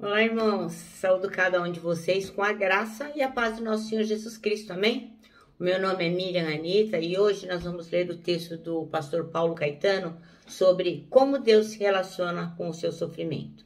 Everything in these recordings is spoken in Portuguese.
Olá, irmãos. Saúdo cada um de vocês com a graça e a paz do nosso Senhor Jesus Cristo, amém? O meu nome é Miriam Anita e hoje nós vamos ler o texto do pastor Paulo Caetano sobre como Deus se relaciona com o seu sofrimento.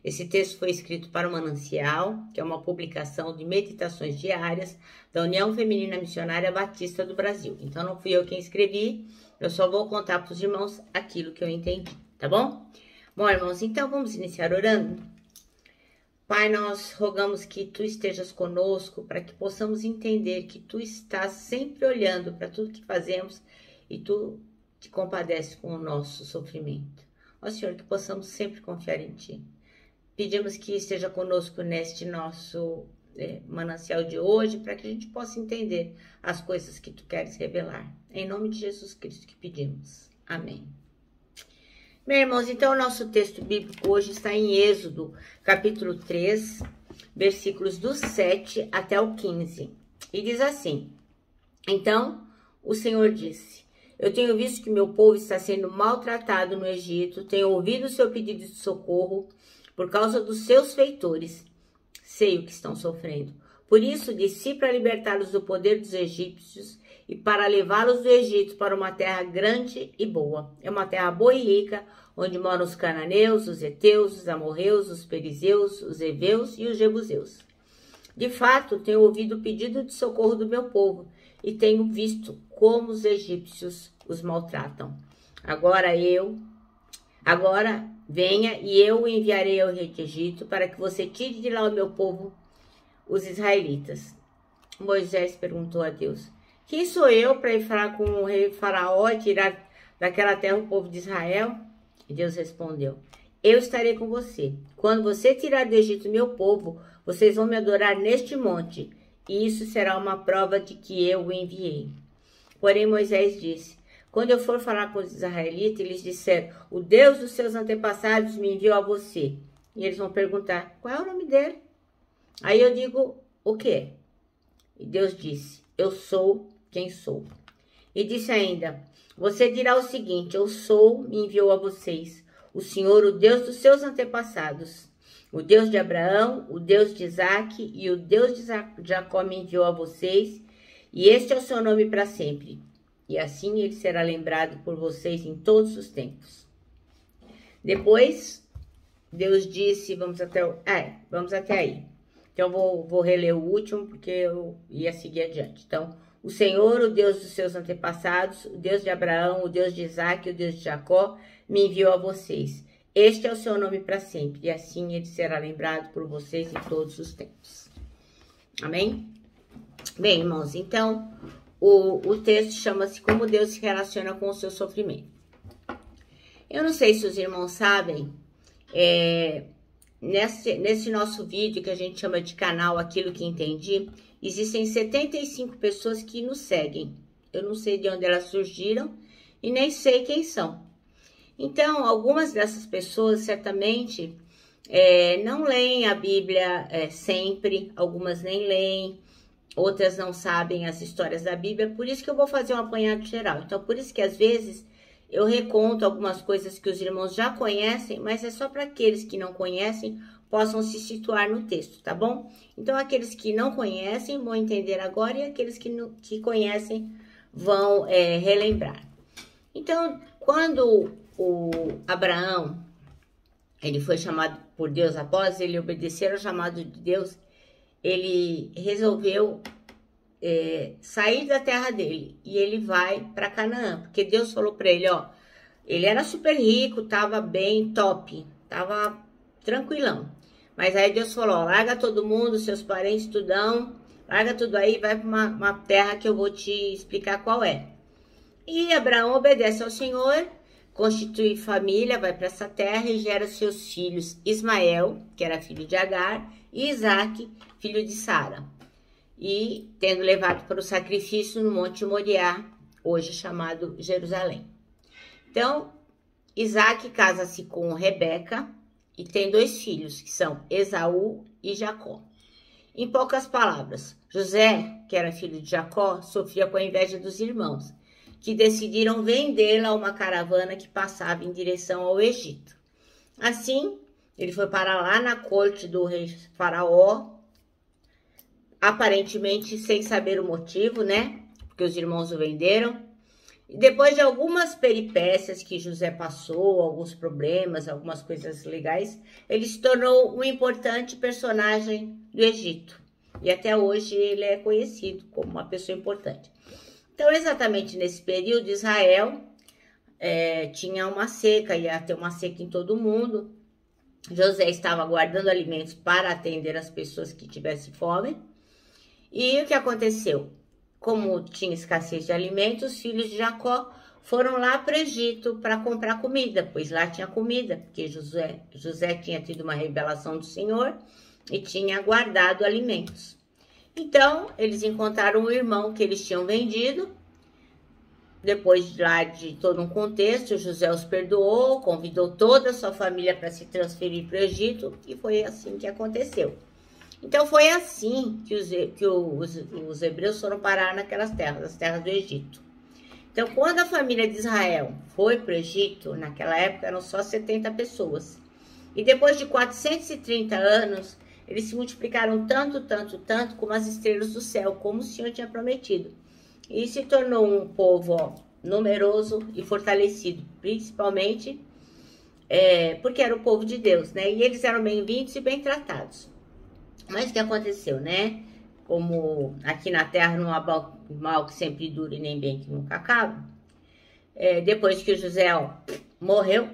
Esse texto foi escrito para o Manancial, que é uma publicação de meditações diárias da União Feminina Missionária Batista do Brasil. Então não fui eu quem escrevi, eu só vou contar para os irmãos aquilo que eu entendi, tá bom? Bom, irmãos, então vamos iniciar orando. Pai, nós rogamos que Tu estejas conosco para que possamos entender que Tu estás sempre olhando para tudo que fazemos e Tu te compadeces com o nosso sofrimento. Ó Senhor, que possamos sempre confiar em Ti. Pedimos que esteja conosco neste nosso manancial de hoje para que a gente possa entender as coisas que Tu queres revelar. Em nome de Jesus Cristo que pedimos. Amém. Meus irmãos, então o nosso texto bíblico hoje está em Êxodo, capítulo 3, versículos do 7 até o 15. E diz assim: Então o Senhor disse: Eu tenho visto que meu povo está sendo maltratado no Egito, tenho ouvido o seu pedido de socorro por causa dos seus feitores. Sei o que estão sofrendo. Por isso desci para libertá-los do poder dos egípcios e para levá-los do Egito para uma terra grande e boa. É uma terra boa e rica, onde moram os cananeus, os heteus, os amorreus, os perizeus, os heveus e os jebuseus. De fato, tenho ouvido o pedido de socorro do meu povo e tenho visto como os egípcios os maltratam. Agora venha e eu o enviarei ao rei de Egito para que você tire de lá o meu povo, os israelitas. Moisés perguntou a Deus: Quem sou eu para ir falar com o rei Faraó e tirar daquela terra o povo de Israel? E Deus respondeu: Eu estarei com você. Quando você tirar do Egito meu povo, vocês vão me adorar neste monte, e isso será uma prova de que eu o enviei. Porém Moisés disse: Quando eu for falar com os israelitas, eles disseram: O Deus dos seus antepassados me enviou a você. E eles vão perguntar: Qual é o nome dele? Aí eu digo: O quê? E Deus disse: Eu sou quem sou. E disse ainda: Você dirá o seguinte: Eu sou, me enviou a vocês, o Senhor, o Deus dos seus antepassados, o Deus de Abraão, o Deus de Isaque e o Deus de Jacó me enviou a vocês, e este é o seu nome para sempre. E assim ele será lembrado por vocês em todos os tempos. Depois, Deus disse, vamos até aí. Então, vou reler o último, porque eu ia seguir adiante. Então, o Senhor, o Deus dos seus antepassados, o Deus de Abraão, o Deus de Isaque, o Deus de Jacó, me enviou a vocês. Este é o seu nome para sempre, e assim ele será lembrado por vocês em todos os tempos. Amém? Bem, irmãos, então, o texto chama-se Como Deus se relaciona com o seu sofrimento. Eu não sei se os irmãos sabem, nesse nosso vídeo que a gente chama de canal Aquilo que Entendi, existem 75 pessoas que nos seguem. Eu não sei de onde elas surgiram e nem sei quem são. Então, algumas dessas pessoas certamente não leem a Bíblia sempre, algumas nem leem, outras não sabem as histórias da Bíblia, por isso que eu vou fazer um apanhado geral. Então, por isso que às vezes eu reconto algumas coisas que os irmãos já conhecem, mas é só para aqueles que não conhecem possam se situar no texto, tá bom? Então, aqueles que não conhecem vão entender agora e aqueles que conhecem vão relembrar. Então, quando o Abraão, ele foi chamado por Deus após ele obedecer ao chamado de Deus, ele resolveu sair da terra dele e ele vai para Canaã, porque Deus falou para ele, ó, ele era super rico, tava bem top, tava tranquilão, mas aí Deus falou, ó, larga todo mundo, seus parentes, tudão, larga tudo aí, vai para uma terra que eu vou te explicar qual é. E Abraão obedece ao Senhor, constitui família, vai para essa terra e gera seus filhos, Ismael, que era filho de Agar, e Isaque, filho de Sara. E tendo levado para o sacrifício no Monte Moriá, hoje chamado Jerusalém. Então, Isaque casa-se com Rebeca e tem 2 filhos, que são Esaú e Jacó. Em poucas palavras, José, que era filho de Jacó, sofria com a inveja dos irmãos, que decidiram vendê-la a uma caravana que passava em direção ao Egito. Assim, Ele foi parar lá na corte do rei Faraó, aparentemente sem saber o motivo, né? Porque os irmãos o venderam. E depois de algumas peripécias que José passou, alguns problemas, algumas coisas legais, ele se tornou um importante personagem do Egito. E até hoje ele é conhecido como uma pessoa importante. Então, exatamente nesse período, Israel tinha uma seca, ia ter uma seca em todo o mundo. José estava guardando alimentos para atender as pessoas que tivessem fome. E o que aconteceu? Como tinha escassez de alimentos, os filhos de Jacó foram lá para o Egito para comprar comida, pois lá tinha comida, porque José tinha tido uma revelação do Senhor e tinha guardado alimentos. Então, eles encontraram o irmão que eles tinham vendido. Depois lá de todo um contexto, José os perdoou, convidou toda a sua família para se transferir para o Egito, e foi assim que aconteceu. Então, foi assim que os hebreus foram parar naquelas terras, as terras do Egito. Então, quando a família de Israel foi para o Egito, naquela época eram só 70 pessoas. E depois de 430 anos, eles se multiplicaram tanto, como as estrelas do céu, como o Senhor tinha prometido. E se tornou um povo numeroso e fortalecido, principalmente porque era o povo de Deus, né? E eles eram bem-vindos e bem tratados. Mas o que aconteceu, né? Como aqui na terra não há mal que sempre dure, nem bem que nunca acaba. Depois que José morreu,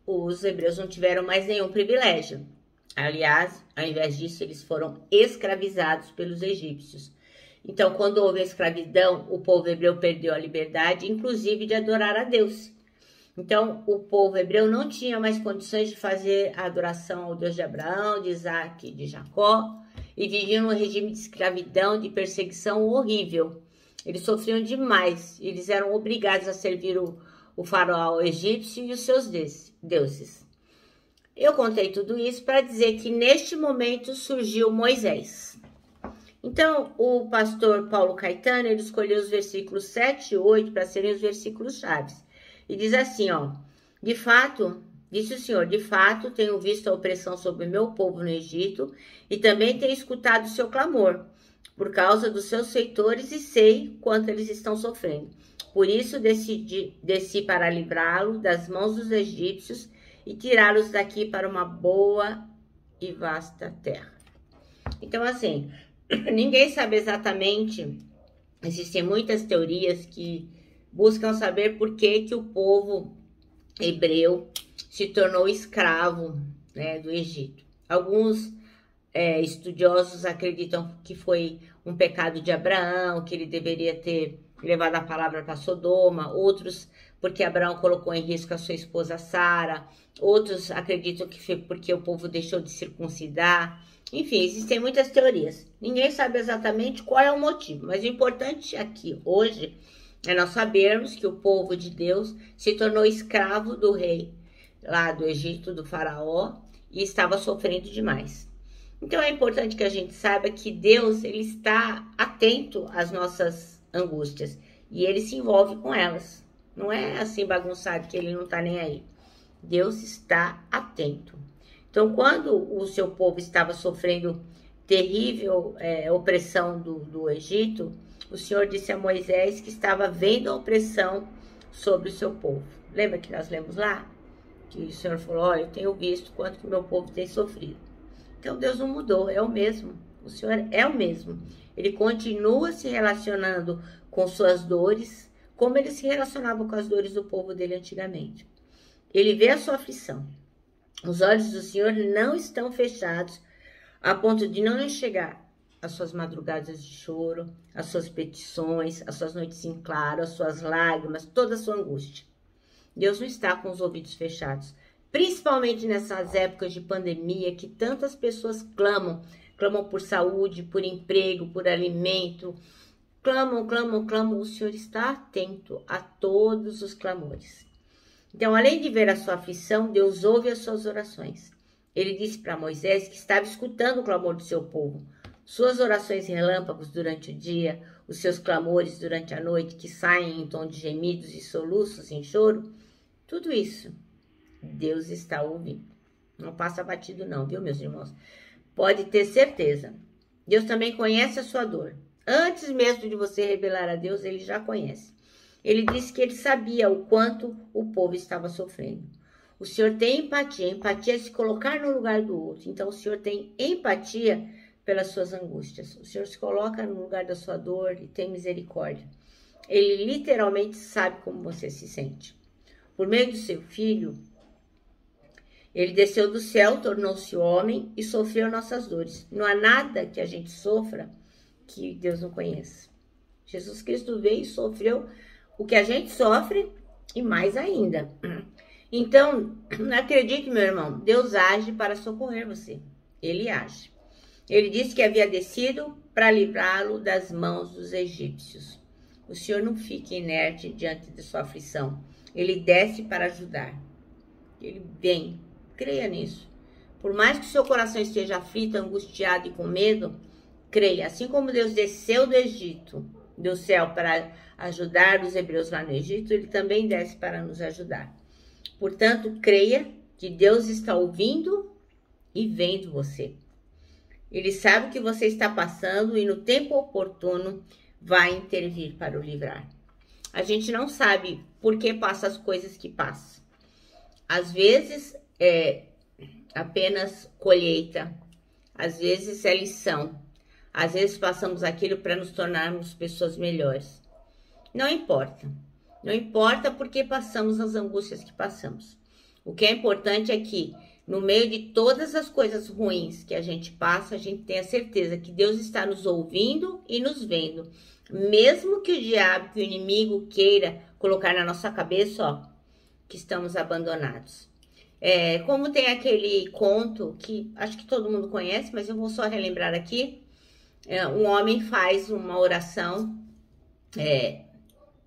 os hebreus não tiveram mais nenhum privilégio. Aliás, ao invés disso, eles foram escravizados pelos egípcios. Então, quando houve a escravidão, o povo hebreu perdeu a liberdade, inclusive de adorar a Deus. Então, o povo hebreu não tinha mais condições de fazer a adoração ao Deus de Abraão, de Isaac e de Jacó, e viviam num regime de escravidão, de perseguição horrível. Eles sofriam demais, eles eram obrigados a servir o faraó egípcio e os seus deuses. Eu contei tudo isso para dizer que neste momento surgiu Moisés. Então, o pastor Paulo Caetano, ele escolheu os versículos 7 e 8 para serem os versículos chaves. E diz assim, de fato, disse o Senhor, de fato tenho visto a opressão sobre o meu povo no Egito e também tenho escutado o seu clamor por causa dos seus feitores e sei quanto eles estão sofrendo. Por isso desci para livrá-lo das mãos dos egípcios e tirá-los daqui para uma boa e vasta terra. Então, assim, ninguém sabe exatamente, existem muitas teorias que buscam saber por que o povo hebreu se tornou escravo, né, do Egito. Alguns estudiosos acreditam que foi um pecado de Abraão, que ele deveria ter levado a palavra para Sodoma. Outros, porque Abraão colocou em risco a sua esposa Sara. Outros acreditam que foi porque o povo deixou de circuncidar. Enfim, existem muitas teorias. Ninguém sabe exatamente qual é o motivo, mas o importante aqui, hoje, é nós sabermos que o povo de Deus se tornou escravo do rei lá do Egito, do faraó, e estava sofrendo demais. Então é importante que a gente saiba que Deus, ele está atento às nossas angústias e ele se envolve com elas. Não é assim bagunçado que ele não está nem aí. Deus está atento. Então, quando o seu povo estava sofrendo terrível opressão do Egito, o Senhor disse a Moisés que estava vendo a opressão sobre o seu povo. Lembra que nós lemos lá? Que o Senhor falou, olha, eu tenho visto quanto que o meu povo tem sofrido. Então, Deus não mudou, é o mesmo. O Senhor é o mesmo. Ele continua se relacionando com suas dores, como ele se relacionava com as dores do povo dele antigamente. Ele vê a sua aflição. Os olhos do Senhor não estão fechados a ponto de não enxergar as suas madrugadas de choro, as suas petições, as suas noites em claro, as suas lágrimas, toda a sua angústia. Deus não está com os ouvidos fechados, principalmente nessas épocas de pandemia que tantas pessoas clamam por saúde, por emprego, por alimento, clamam. O Senhor está atento a todos os clamores. Então, além de ver a sua aflição, Deus ouve as suas orações. Ele disse para Moisés que estava escutando o clamor do seu povo. Suas orações relâmpagos durante o dia, os seus clamores durante a noite, que saem em tom de gemidos e soluços em choro, tudo isso Deus está ouvindo. Não passa batido não, viu, meus irmãos? Pode ter certeza. Deus também conhece a sua dor. Antes mesmo de você revelar a Deus, ele já conhece. Ele disse que ele sabia o quanto o povo estava sofrendo. O Senhor tem empatia. Empatia é se colocar no lugar do outro. Então, o Senhor tem empatia pelas suas angústias. O Senhor se coloca no lugar da sua dor e tem misericórdia. Ele literalmente sabe como você se sente. Por meio do seu Filho, ele desceu do céu, tornou-se homem e sofreu nossas dores. Não há nada que a gente sofra que Deus não conheça. Jesus Cristo veio e sofreu o que a gente sofre e mais ainda. Então, não acredite, meu irmão, Deus age para socorrer você. Ele age. Ele disse que havia descido para livrá-lo das mãos dos egípcios. O Senhor não fica inerte diante de sua aflição. Ele desce para ajudar. Ele vem. Creia nisso. Por mais que seu coração esteja aflito, angustiado e com medo, creia. Assim como Deus desceu do Egito, do céu, para ajudar os hebreus lá no Egito, ele também desce para nos ajudar. Portanto, creia que Deus está ouvindo e vendo você. Ele sabe o que você está passando e no tempo oportuno vai intervir para o livrar. A gente não sabe por que passa as coisas que passa. Às vezes é apenas colheita, às vezes é lição, às vezes passamos aquilo para nos tornarmos pessoas melhores. Não importa. Não importa porque passamos as angústias que passamos. O que é importante é que, no meio de todas as coisas ruins que a gente passa, a gente tenha certeza que Deus está nos ouvindo e nos vendo. Mesmo que o diabo, que o inimigo queira colocar na nossa cabeça, ó, que estamos abandonados. Como tem aquele conto que acho que todo mundo conhece, mas eu vou só relembrar aqui. Um homem faz uma oração,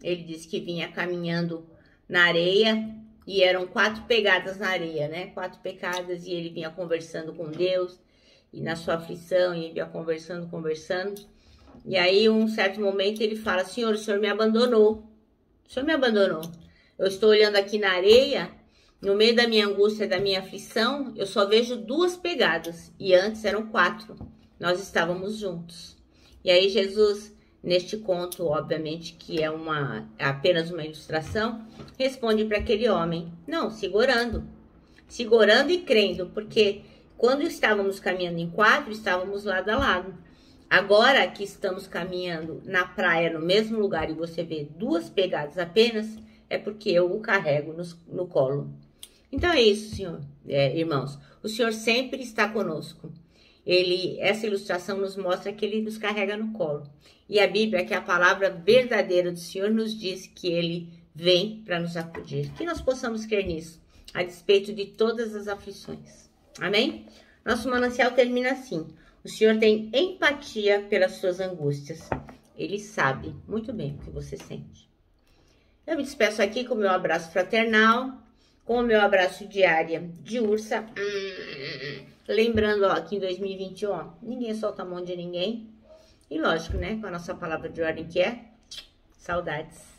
ele disse que vinha caminhando na areia e eram 4 pegadas na areia, né? 4 pegadas e ele vinha conversando com Deus e na sua aflição, e ele vinha conversando. E aí, um certo momento, ele fala, Senhor, o Senhor me abandonou. O Senhor me abandonou. Eu estou olhando aqui na areia, no meio da minha angústia, da minha aflição, eu só vejo 2 pegadas. E antes eram 4. Nós estávamos juntos. E aí, Jesus, neste conto, obviamente, que é apenas uma ilustração, responde para aquele homem, não, segurando e crendo, porque quando estávamos caminhando em 4, estávamos lado a lado. Agora que estamos caminhando na praia, no mesmo lugar, e você vê 2 pegadas apenas, é porque eu o carrego no colo. Então é isso, Senhor, irmãos. O Senhor sempre está conosco. Essa ilustração nos mostra que ele nos carrega no colo. E a Bíblia, que é a palavra verdadeira do Senhor, nos diz que ele vem para nos acudir. Que nós possamos crer nisso, a despeito de todas as aflições. Amém? Nosso manancial termina assim. O Senhor tem empatia pelas suas angústias. Ele sabe muito bem o que você sente. Eu me despeço aqui com o meu abraço fraternal, com o meu abraço diário de ursa. Lembrando, ó, que em 2021, ó, ninguém solta a mão de ninguém. E lógico, né, com a nossa palavra de ordem que é saudades.